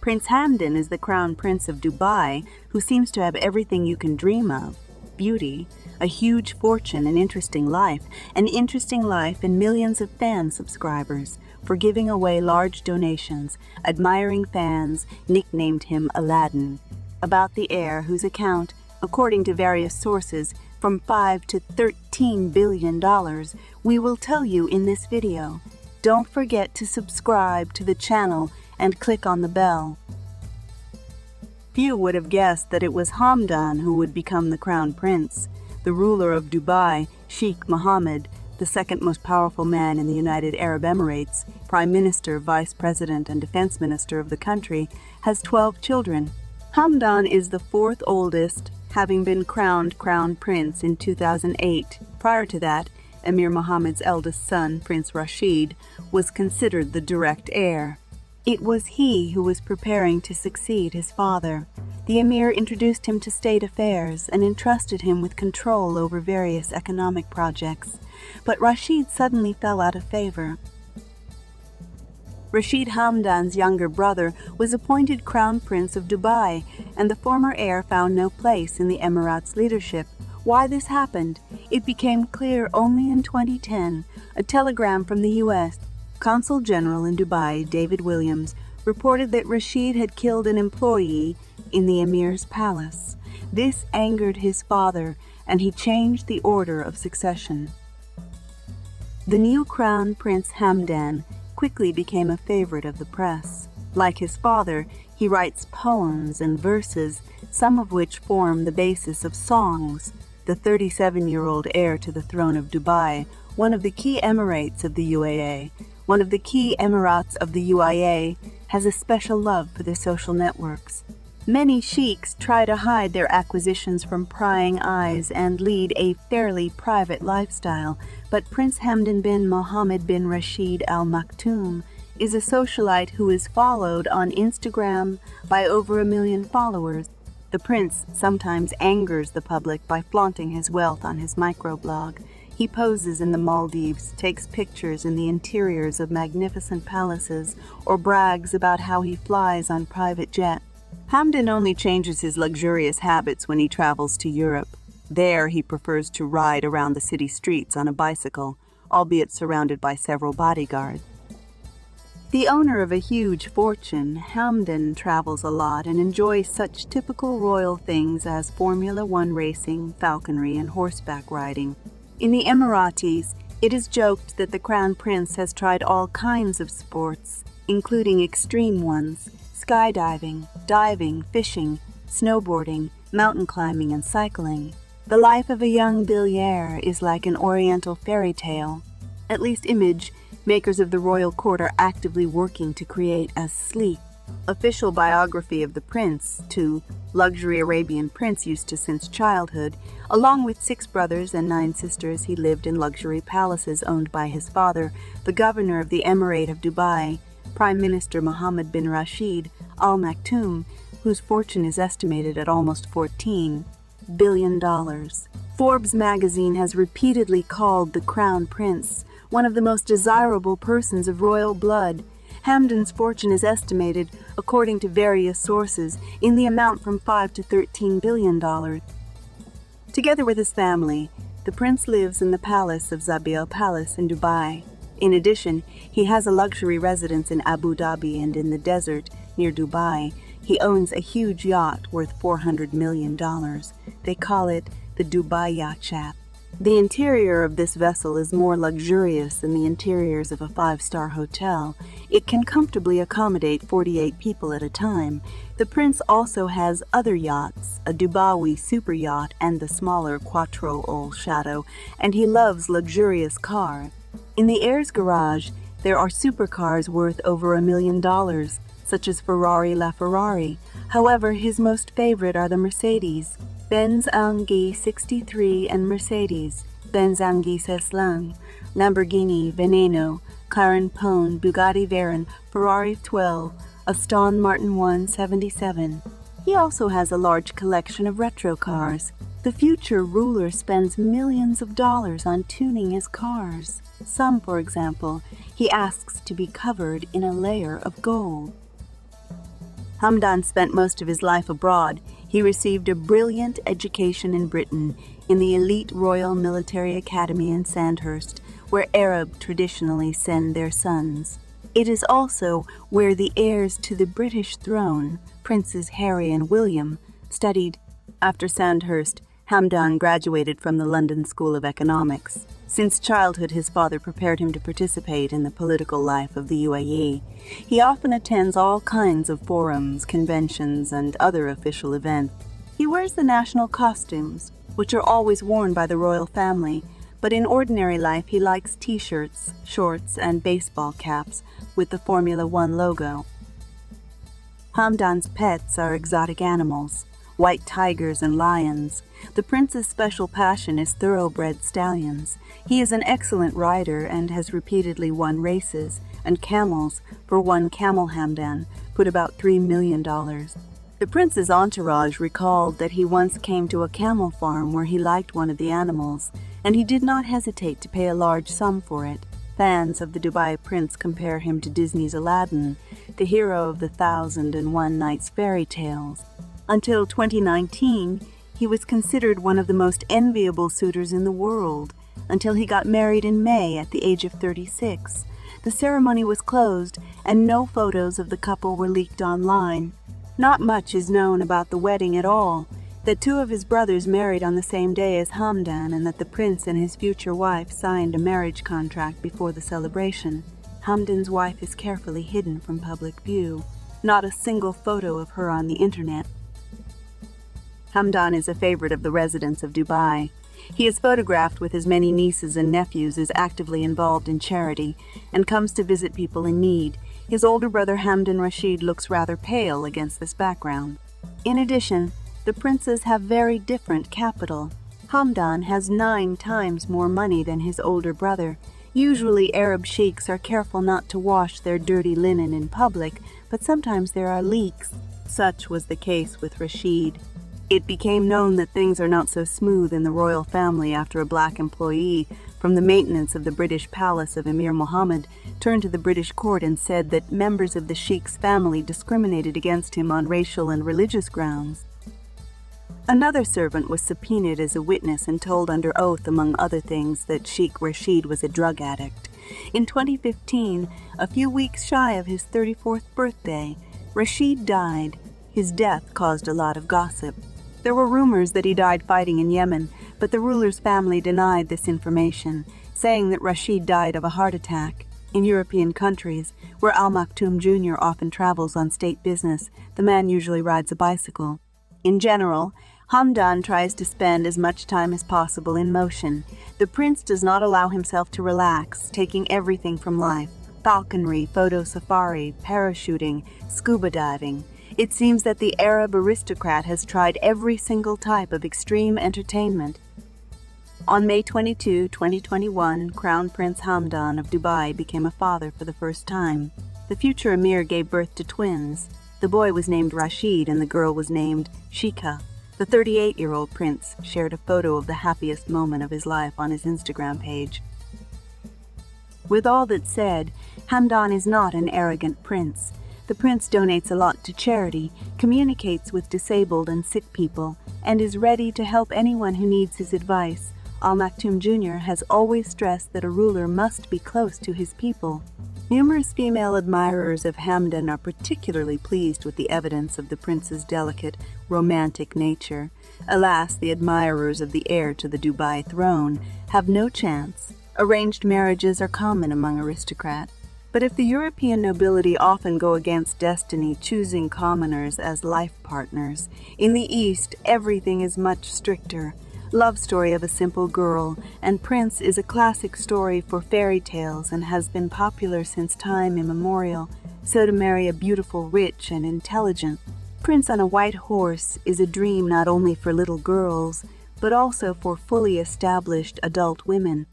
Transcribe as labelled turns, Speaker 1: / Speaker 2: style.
Speaker 1: Prince Hamdan is the Crown Prince of Dubai, who seems to have everything you can dream of: beauty, a huge fortune, an interesting life and millions of fan subscribers. For giving away large donations, admiring fans nicknamed him Aladdin. About the heir, whose account, according to various sources, from $5 to $13 billion, we will tell you in this video. Don't forget to subscribe to the channel and click on the bell. Few would have guessed that it was Hamdan who would become the crown prince. The ruler of Dubai, Sheikh Mohammed, the second most powerful man in the United Arab Emirates, prime minister, vice president, and defense minister of the country, has 12 children. Hamdan is the fourth oldest, having been crowned crown prince in 2008. Prior to that, Emir Mohammed's eldest son, Prince Rashid, was considered the direct heir. It was he who was preparing to succeed his father. The emir introduced him to state affairs and entrusted him with control over various economic projects. But Rashid suddenly fell out of favor. Rashid, Hamdan's younger brother, was appointed Crown Prince of Dubai, and the former heir found no place in the Emirates' leadership. Why this happened? It became clear only in 2010. A telegram from the U.S. Consul General in Dubai, David Williams, reported that Rashid had killed an employee in the emir's palace. This angered his father, and he changed the order of succession. The new Crown Prince Hamdan quickly became a favorite of the press. Like his father, he writes poems and verses, some of which form the basis of songs. The 37-year-old heir to the throne of Dubai, one of the key emirates of the UAE, has a special love for the social networks. Many sheikhs try to hide their acquisitions from prying eyes and lead a fairly private lifestyle, but Prince Hamdan bin Mohammed bin Rashid Al Maktoum is a socialite who is followed on Instagram by over 1 million followers. The prince sometimes angers the public by flaunting his wealth on his microblog. He poses in the Maldives, takes pictures in the interiors of magnificent palaces, or brags about how he flies on private jets. Hamdan only changes his luxurious habits when he travels to Europe. There he prefers to ride around the city streets on a bicycle, albeit surrounded by several bodyguards. The owner of a huge fortune, Hamdan travels a lot and enjoys such typical royal things as Formula One racing, falconry, and horseback riding. In the Emiratis, it is joked that the crown prince has tried all kinds of sports, including extreme ones: skydiving, diving, fishing, snowboarding, mountain climbing, and cycling. The life of a young billionaire is like an oriental fairy tale. At least image makers of the royal court are actively working to create a sleek, official biography of the prince, to luxury Arabian prince used to since childhood. Along with 6 brothers and 9 sisters, he lived in luxury palaces owned by his father, the governor of the Emirate of Dubai, Prime Minister Mohammed bin Rashid Al Maktoum, whose fortune is estimated at almost $14 billion. Forbes magazine has repeatedly called the crown prince one of the most desirable persons of royal blood. Hamdan's fortune is estimated, according to various sources, in the amount from $5 to $13 billion. Together with his family, the prince lives in the palace of Zabil Palace in Dubai. In addition, he has a luxury residence in Abu Dhabi and in the desert near Dubai. He owns a huge yacht worth $400 million. They call it the Dubai Yacht Shop. The interior of this vessel is more luxurious than the interiors of a 5-star hotel. It can comfortably accommodate 48 people at a time. The prince also has other yachts, a Dubai super yacht and the smaller Quattro Ol Shadow, and he loves luxurious cars. In the heir's garage, there are supercars worth over $1 million, such as Ferrari LaFerrari. However, his most favorite are the Mercedes Benz AMG 63 and Mercedes-Benz AMG Ceslan, Lamborghini Veneno, Caron Pone, Bugatti Veyron, Ferrari 12, Aston Martin 177. He also has a large collection of retro cars. The future ruler spends millions of dollars on tuning his cars. Some, for example, he asks to be covered in a layer of gold. Hamdan spent most of his life abroad. He received a brilliant education in Britain, in the elite Royal Military Academy in Sandhurst, where Arab traditionally send their sons. It is also where the heirs to the British throne, Princes Harry and William, studied. After Sandhurst, Hamdan graduated from the London School of Economics. Since childhood, his father prepared him to participate in the political life of the UAE. He often attends all kinds of forums, conventions, and other official events. He wears the national costumes, which are always worn by the royal family, but in ordinary life he likes t-shirts, shorts, and baseball caps with the Formula One logo. Hamdan's pets are exotic animals, white tigers and lions. The prince's special passion is thoroughbred stallions. He is an excellent rider and has repeatedly won races, and camels. For one camel, Hamdan put about $3 million. The prince's entourage recalled that he once came to a camel farm where he liked one of the animals, and he did not hesitate to pay a large sum for it. Fans of the Dubai prince compare him to Disney's Aladdin, the hero of the 1001 Nights fairy tales. Until 2019, he was considered one of the most enviable suitors in the world, until he got married in May at the age of 36. The ceremony was closed, and no photos of the couple were leaked online. Not much is known about the wedding at all, that two of his brothers married on the same day as Hamdan, and that the prince and his future wife signed a marriage contract before the celebration. Hamdan's wife is carefully hidden from public view. Not a single photo of her on the internet. Hamdan is a favorite of the residents of Dubai. He is photographed with his many nieces and nephews as actively involved in charity and comes to visit people in need. His older brother Hamdan Rashid looks rather pale against this background. In addition, the princes have very different capital. Hamdan has 9 times more money than his older brother. Usually Arab sheiks are careful not to wash their dirty linen in public, but sometimes there are leaks. Such was the case with Rashid. It became known that things are not so smooth in the royal family after a black employee from the maintenance of the British palace of Emir Mohammed turned to the British court and said that members of the sheikh's family discriminated against him on racial and religious grounds. Another servant was subpoenaed as a witness and told under oath, among other things, that Sheikh Rashid was a drug addict. In 2015, a few weeks shy of his 34th birthday, Rashid died. His death caused a lot of gossip. There were rumors that he died fighting in Yemen, but the ruler's family denied this information, saying that Rashid died of a heart attack. In European countries, where Maktoum Jr. often travels on state business, the man usually rides a bicycle. In general, Hamdan tries to spend as much time as possible in motion. The prince does not allow himself to relax, taking everything from life: falconry, photo safari, parachuting, scuba diving. It seems that the Arab aristocrat has tried every single type of extreme entertainment. On May 22, 2021, Crown Prince Hamdan of Dubai became a father for the first time. The future emir gave birth to twins. The boy was named Rashid and the girl was named Sheikha. The 38-year-old prince shared a photo of the happiest moment of his life on his Instagram page. With all that said, Hamdan is not an arrogant prince. The prince donates a lot to charity, communicates with disabled and sick people, and is ready to help anyone who needs his advice. Al Maktoum Jr. has always stressed that a ruler must be close to his people. Numerous female admirers of Hamdan are particularly pleased with the evidence of the prince's delicate, romantic nature. Alas, the admirers of the heir to the Dubai throne have no chance. Arranged marriages are common among aristocrats. But if the European nobility often go against destiny, choosing commoners as life partners, in the East everything is much stricter. Love story of a simple girl, and prince is a classic story for fairy tales and has been popular since time immemorial. So to marry a beautiful, rich, and intelligent prince on a white horse is a dream not only for little girls, but also for fully established adult women.